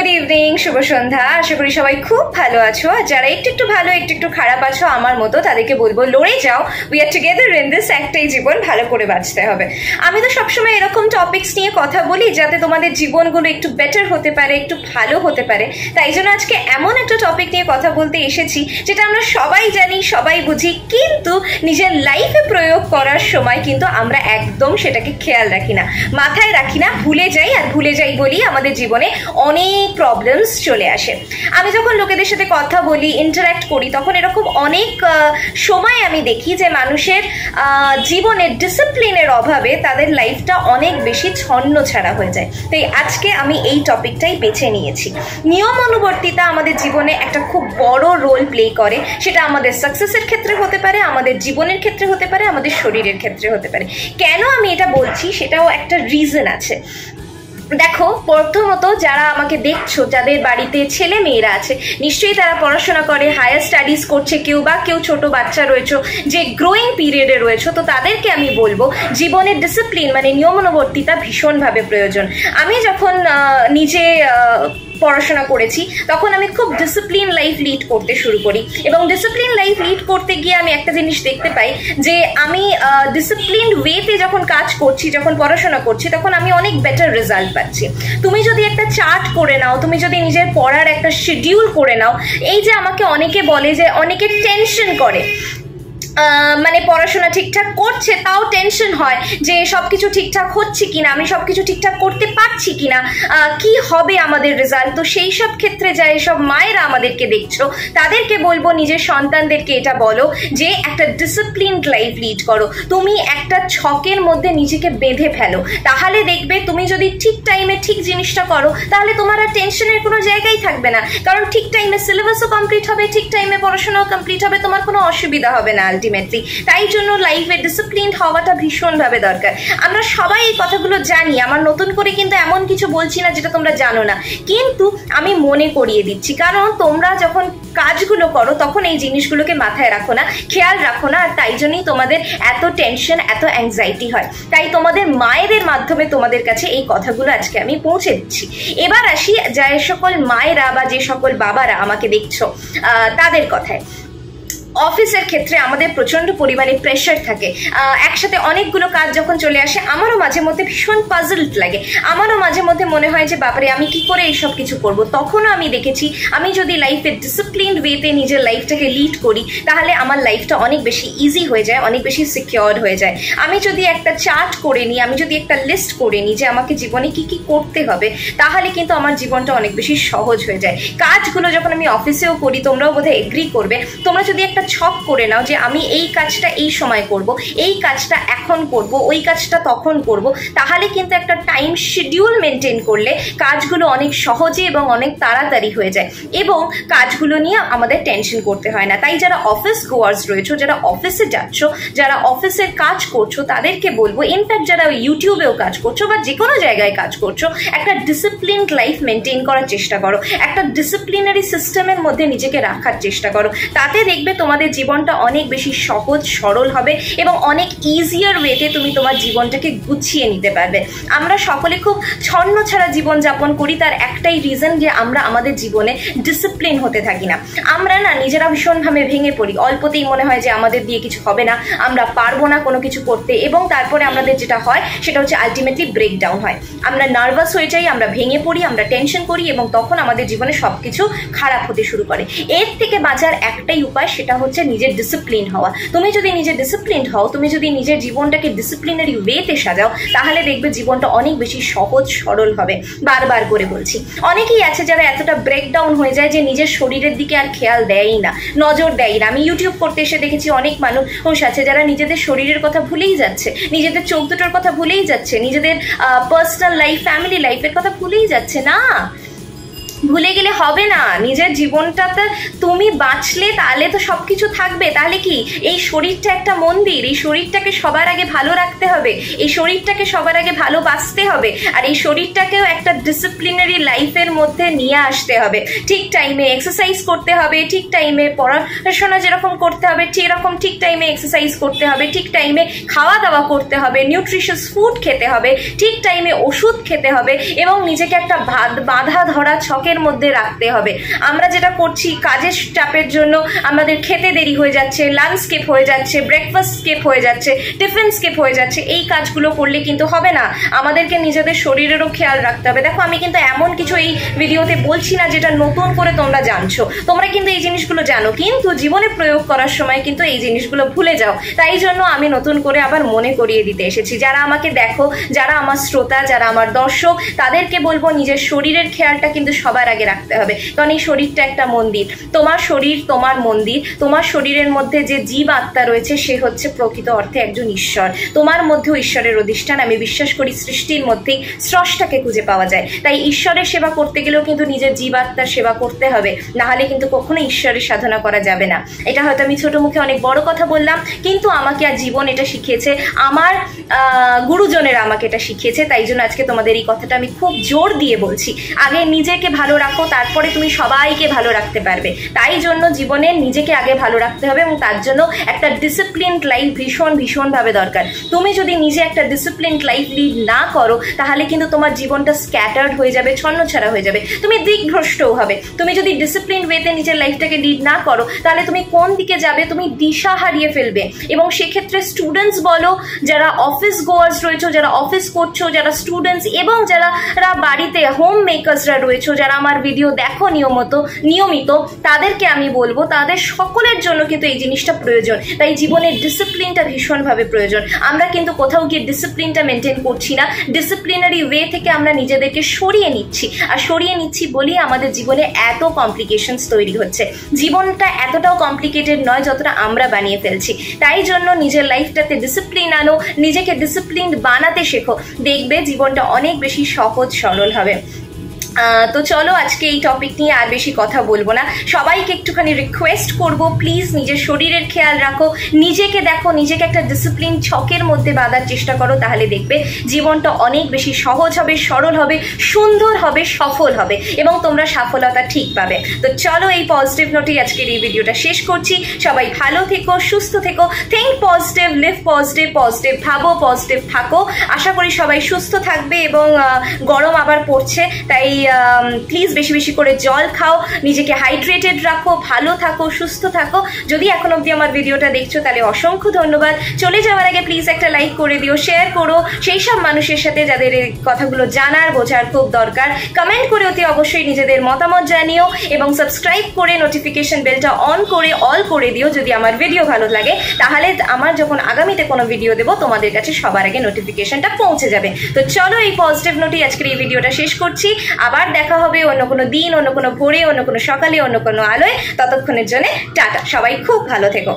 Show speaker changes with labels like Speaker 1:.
Speaker 1: Good evening, শুভ সন্ধ্যা। আশা করি সবাই খুব ভালো আছো। আর যারা একটু একটু ভালো একটু একটু খারাপ আছো আমার মতো, তাদেরকে বলবো লড়ে যাও, we are together in this. একটাই জীবন, ভালো করে বাঁচতে হবে। আমি তো সবসময় এরকম টপিকস নিয়ে কথা বলি যাতে তোমাদের জীবনগুলো একটু বেটার হতে পারে, একটু ভালো হতে পারে। তাই জন্য আজকে এমন একটা টপিক নিয়ে কথা বলতে এসেছি যেটা আমরা সবাই জানি, সবাই বুঝি, কিন্তু নিজের লাইফে প্রয়োগ করার সময় কিন্তু আমরা একদম সেটাকে খেয়াল রাখি না, মাথায় রাখি না, ভুলে যাই। আর ভুলে যাই বলি আমাদের জীবনে অনেক প্রবলেমস চলে আসে। আমি যখন লোকেদের সাথে কথা বলি, ইন্টারাক্ট করি, তখন এরকম অনেক সময় আমি দেখি যে মানুষের জীবনের ডিসিপ্লিনের অভাবে তাদের লাইফটা অনেক বেশি ছন্ন ছাড়া হয়ে যায়। তাই আজকে আমি এই টপিকটাই বেছে নিয়েছি। নিয়ম অনুবর্তিতা আমাদের জীবনে একটা খুব বড় রোল প্লে করে। সেটা আমাদের সাকসেসের ক্ষেত্রে হতে পারে, আমাদের জীবনের ক্ষেত্রে হতে পারে, আমাদের শরীরের ক্ষেত্রে হতে পারে। কেন আমি এটা বলছি সেটাও একটা রিজন আছে। দেখো, প্রথমত যারা আমাকে দেখছো, যাদের বাড়িতে ছেলে মেয়েরা আছে, নিশ্চয়ই তারা পড়াশোনা করে, হায়ার স্টাডিজ করছে, কেউ ছোট বাচ্চা রয়েছে যে গ্রোয়িং পিরিয়ডে রয়েছে, তো তাদেরকে আমি বলবো জীবনের ডিসিপ্লিন মানে নিয়মানুবর্তিতা ভীষণভাবে প্রয়োজন। আমি যখন নিজে পড়াশোনা করেছি তখন আমি খুব ডিসিপ্লিন লাইফ লিড করতে শুরু করি, এবং ডিসিপ্লিন লাইফ লিড করতে গিয়ে আমি একটা জিনিস দেখতে পাই যে আমি ডিসিপ্লিন ওয়েতে যখন কাজ করছি, যখন পড়াশোনা করছি, তখন আমি অনেক বেটার রেজাল্ট পাচ্ছি। তুমি যদি একটা চার্ট করে নাও, তুমি যদি নিজের পড়ার একটা শিডিউল করে নাও, এই যে আমাকে অনেকে বলে যে অনেকে টেনশন করে, মানে পড়াশোনা ঠিকঠাক করছে তাও টেনশন হয় যে সবকিছু ঠিকঠাক হচ্ছে কিনা, আমি সবকিছু ঠিকঠাক করতে পারছি কিনা, কি হবে আমাদের রেজাল্ট। তো সেই সব ক্ষেত্রে যা এসব মায়েরা আমাদেরকে দেখছো, তাদেরকে বলবো নিজের সন্তানদেরকে এটা বলো যে একটা ডিসিপ্লিনড লাইফ লিড করো। তুমি একটা ছকের মধ্যে নিজেকে বেঁধে ফেলো, তাহলে দেখবে তুমি যদি ঠিক টাইমে ঠিক জিনিসটা করো, তাহলে তোমার আর টেনশনের কোনো জায়গাই থাকবে না। কারণ ঠিক টাইমে সিলেবাসও কমপ্লিট হবে, ঠিক টাইমে পড়াশোনাও কমপ্লিট হবে, তোমার কোনো অসুবিধা হবে না আলটিমেটলি। তাই জন্য লাইফে ডিসিপ্লিন হওয়াটা ভীষণভাবে দরকার। আমরা সবাই এই কথাগুলো জানি, আমার নতুন করে কিন্তু এমন কিছু বলছি না যেটা তোমরা জানো না, কিন্তু আমি মনে করিয়ে দিচ্ছি। কারণ তোমরা যখন কাজগুলো করো তখন এই জিনিসগুলোকে মাথায় রাখো না, খেয়াল রাখো না, আর তাই জন্যই তোমাদের এত টেনশন, এত অ্যাংজাইটি হয়। তাই তোমাদের মায়েদের মাধ্যমে তোমাদের কাছে এই কথাগুলো আজকে আমি পৌঁছে দিচ্ছি। এবার আসি যে সকল মায়েরা বা যে সকল বাবারা আমাকে দেখছো তাদের কথায়। অফিসের ক্ষেত্রে আমাদের প্রচন্ড পরিমাণে প্রেশার থাকে, একসাথে অনেকগুলো কাজ যখন চলে আসে আমারও মাঝে মধ্যে ভীষণ পাজলড লাগে। আমারও মাঝে মধ্যে মনে হয় যে বাবারে আমি কি করে এইসব কিছু করব। তখনও আমি দেখেছি আমি যদি লাইফে ডিসিপ্লিনড ওয়েতে নিজের লাইফটাকে লিড করি, তাহলে আমার লাইফটা অনেক বেশি ইজি হয়ে যায়, অনেক বেশি সিকিউরড হয়ে যায়। আমি যদি একটা চার্ট করে নিই, আমি যদি একটা লিস্ট করে নিই যে আমাকে জীবনে কি কি করতে হবে, তাহলে কিন্তু আমার জীবনটা অনেক বেশি সহজ হয়ে যায়। কাজগুলো যখন আমি অফিসেও করি, তোমরাও বোধহয় এগ্রি করবে, তোমরা যদি একটা ছক করে নাও যে আমি এই কাজটা এই সময় করব, এই কাজটা এখন করব, ওই কাজটা তখন করব, তাহলে কিন্তু একটা টাইম শিডিউল মেনটেন করলে কাজগুলো অনেক সহজে এবং অনেক তাড়াতাড়ি হয়ে যায়, এবং কাজগুলো নিয়ে আমাদের টেনশন করতে হয় না। তাই যারা অফিস গোয়ার্স রয়েছো, যারা অফিসে যাচ্ছ, যারা অফিসের কাজ করছো, তাদেরকে বলবো, ইনফ্যাক্ট যারা ইউটিউবেও কাজ করছো বা যে কোনো জায়গায় কাজ করছো, একটা ডিসিপ্লিনড লাইফ মেনটেন করার চেষ্টা করো, একটা ডিসিপ্লিনারি সিস্টেমের মধ্যে নিজেকে রাখার চেষ্টা করো। তাতে দেখবে তোমাদের জীবনটা অনেক বেশি সহজ সরল হবে এবং অনেক ইজিয়ার ওয়েতে তুমি তোমার জীবনটাকে গুছিয়ে নিতে পারবে। আমরা সকলে খুব ছন্ন ছাড়া জীবন যাপন করি, তার একটাই রিজন যে আমরা আমাদের জীবনে ডিসিপ্লিন হতে থাকি না। আমরা না নিজেরা ভীষণভাবে ভেঙে পড়ি, অল্পতেই মনে হয় যে আমাদের দিয়ে কিছু হবে না, আমরা পারবো না কোনো কিছু করতে, এবং তারপরে আমাদের যেটা হয় সেটা হচ্ছে আলটিমেটলি ব্রেকডাউন হয়। আমরা নার্ভাস হয়ে যাই, আমরা ভেঙে পড়ি, আমরা টেনশন করি, এবং তখন আমাদের জীবনে সবকিছু খারাপ হতে শুরু করে। এর থেকে বাঁচার একটাই উপায়, সেটা হচ্ছে নিজের ডিসিপ্লিন হওয়া। তুমি যদি নিজের ডিসিপ্লিন হও, তুমি যদি নিজের জীবনটাকে ডিসিপ্লিনারি ওয়েতে সাজাও, তাহলে দেখবে জীবনটা অনেক বেশি সহজ সরল হবে। বারবার করে বলছি, অনেকেই আছে যারা এতটা ব্রেকডাউন হয়ে যায় যে নিজের শরীরের দিকে আর খেয়াল দেয়ই না, নজর দেয় না। আমি ইউটিউব করতে এসে দেখেছি অনেক মানুষ আছে যারা নিজেদের শরীরের কথা ভুলেই যাচ্ছে, নিজেদের চোখ দুটোর কথা ভুলেই যাচ্ছে, নিজেদের পার্সোনাল লাইফ, ফ্যামিলি লাইফের কথা ভুলেই যাচ্ছে। না, ভুলে গেলে হবে না। নিজের জীবনটাতে তুমি বাঁচলে তাহলে তো সবকিছু থাকবে। তাহলে কি, এই শরীরটা একটা মন্দির, এই শরীরটাকে সবার আগে ভালো রাখতে হবে, এই শরীরটাকে সবার আগে ভালোবাসতে হবে, আর এই শরীরটাকেও একটা ডিসিপ্লিনারি লাইফের মধ্যে নিয়ে আসতে হবে। ঠিক টাইমে এক্সারসাইজ করতে হবে, ঠিক টাইমে পড়াশোনা যেরকম করতে হবে সেরকম ঠিক টাইমে এক্সারসাইজ করতে হবে, ঠিক টাইমে খাওয়া দাওয়া করতে হবে, নিউট্রিশিয়াস ফুড খেতে হবে, ঠিক টাইমে ওষুধ খেতে হবে, এবং নিজেকে একটা বাঁধা ধরা ছকে ছকের মধ্যে রাখতে হবে। আমরা যেটা করছি কাজের চাপের জন্য আমাদের খেতে দেরি হয়ে যাচ্ছে, লাঞ্চ স্কিপ হয়ে যাচ্ছে, ব্রেকফাস্ট স্কিপ হয়ে যাচ্ছে, টিফিন স্কিপ হয়ে যাচ্ছে, এই কাজগুলো করলে কিন্তু হবে না। আমাদেরকে নিজেদের শরীরেরও খেয়াল রাখতে হবে। দেখো আমি কিন্তু এমন কিছু এই ভিডিওতে বলছি না যেটা নতুন করে তোমরা জানছো, তোমরা কিন্তু এই জিনিসগুলো জানো, কিন্তু জীবনে প্রয়োগ করার সময় কিন্তু এই জিনিসগুলো ভুলে যাও। তাই জন্য আমি নতুন করে আবার মনে করিয়ে দিতে এসেছি। যারা আমাকে দেখো, যারা আমার শ্রোতা, যারা আমার দর্শক, তাদেরকে বলবো নিজের শরীরের খেয়ালটা কিন্তু সবার আগে রাখতে হবে। কারণ এই শরীরটা একটা মন্দির, তোমার শরীর তোমার মন্দির। তোমার শরীরের মধ্যে যে জীব আত্মা রয়েছে সে হচ্ছে প্রকৃত অর্থে একজন ঈশ্বর। তোমার মধ্যেও ঈশ্বরের অধিষ্ঠান। আমি বিশ্বাস করি সৃষ্টির মধ্যেই স্রষ্টাকে খুঁজে পাওয়া যায়। তাই ঈশ্বরের সেবা করতে গেলেও কিন্তু নিজের জীবাত্মার সেবা করতে হবে, না হলে কিন্তু কখনো ঈশ্বরের সাধনা করা যাবে না। এটা হয়তো আমি ছোট মুখে অনেক বড় কথা বললাম, কিন্তু আমাকে আর জীবন এটা শিখিয়েছে, আমার গুরুজনেরা আমাকে এটা শিখিয়েছে। তাই জন্য আজকে তোমাদের এই কথাটা আমি খুব জোর দিয়ে বলছি। আগে নিজেকে ভালো রাখো, তারপরে তুমি সবাইকে ভালো রাখতে পারবে। তাই জন্য জীবনে নিজেকে আগে ভালো রাখতে হবে, এবং তার জন্য একটা ডিসিপ্লিনড লাইফ ভীষণভাবে দরকার। তুমি যদি নিজে একটা ডিসিপ্লিনড লাইফ লিড না করো, তাহলে কিন্তু তোমার জীবনটা স্ক্যাটার্ড হয়ে যাবে, ছন্নছাড়া হয়ে যাবে, তুমি দিকভ্রষ্টও হবে। তুমি যদি ডিসিপ্লিন ওয়েতে নিজের লাইফটাকে লিড না করো, তাহলে তুমি কোন দিকে যাবে তুমি দিশা হারিয়ে ফেলবে। এবং সেক্ষেত্রে স্টুডেন্টস বলো, যারা অফিস গোয়ার্স রয়েছে, যারা অফিস করছো, যারা স্টুডেন্টস, এবং যারা বাড়িতে হোম মেকার্সরা রয়েছে, যারা আমার ভিডিও দেখো নিয়মিত, তাদেরকে আমি বলবো তাদের সকলের জন্য কিন্তু এই জিনিসটা প্রয়োজন। তাই জীবনের ডিসিপ্লিনটা ভীষণভাবে প্রয়োজন। আমরা কিন্তু কোথাও গিয়ে ডিসিপ্লিনটা মেনটেন করছি না, ডিসিপ্লিনারি ওয়ে থেকে আমরা নিজেদেরকে সরিয়ে নিচ্ছি। আর সরিয়ে নিচ্ছি বলেই আমাদের জীবনে এত কমপ্লিকেশনস তৈরি হচ্ছে। জীবনটা এতটাও কমপ্লিকেটেড নয় যতটা আমরা বানিয়ে ফেলছি। তাই জন্য নিজের লাইফটাতে ডিসিপ্লিন আনো, নিজেকে ডিসিপ্লিন বানাতে শেখো, দেখবে জীবনটা অনেক বেশি সহজ সরল হবে। তো চলো আজকে এই টপিক নিয়ে আর বেশি কথা বলবো না। সবাইকে একটুখানি রিকোয়েস্ট করব, প্লিজ নিজের শরীরের খেয়াল রাখো, নিজেকে দেখো, নিজেকে একটা ডিসিপ্লিন ছকের মধ্যে বাঁধার চেষ্টা করো, তাহলে দেখবে জীবনটা অনেক বেশি সহজ হবে, সরল হবে, সুন্দর হবে, সফল হবে, এবং তোমরা সফলতা ঠিক পাবে। তো চলো এই পজিটিভ নোটেই আজকের এই ভিডিওটা শেষ করছি। সবাই ভালো থেকো, সুস্থ থেকো, think positive, live positive, positive ভাবো, পজিটিভ থাকো। আশা করি সবাই সুস্থ থাকবে, এবং গরম আবার পড়ছে, তাই প্লিজ বেশি বেশি করে জল খাও, নিজেকে হাইড্রেটেড রাখো, ভালো থাকো, সুস্থ থাকো। যদি এখন অবধি আমার ভিডিওটা দেখছো তাহলে অসংখ্য ধন্যবাদ। চলে যাওয়ার আগে প্লিজ একটা লাইক করে দিও, শেয়ার করো সেই সব মানুষের সাথে যাদের এই কথাগুলো জানার বোঝার খুব দরকার। কমেন্ট করে অতি অবশ্যই নিজেদের মতামত জানিও, এবং সাবস্ক্রাইব করে নোটিফিকেশন বেলটা অন করে অল করে দিও যদি আমার ভিডিও ভালো লাগে। তাহলে আমার যখন আগামীতে কোনো ভিডিও দেবো তোমাদের কাছে সবার আগে নোটিফিকেশনটা পৌঁছে যাবে। তো চলো এই পজিটিভ নোটেই আজকের এই ভিডিওটা শেষ করছি। আবার দেখা হবে অন্য কোনো দিন, অন্য কোনো ভোরে, অন্য কোনো সকালে, অন্য কোনো আলোয়। ততক্ষণের জন্য টাটা, সবাই খুব ভালো থেকো।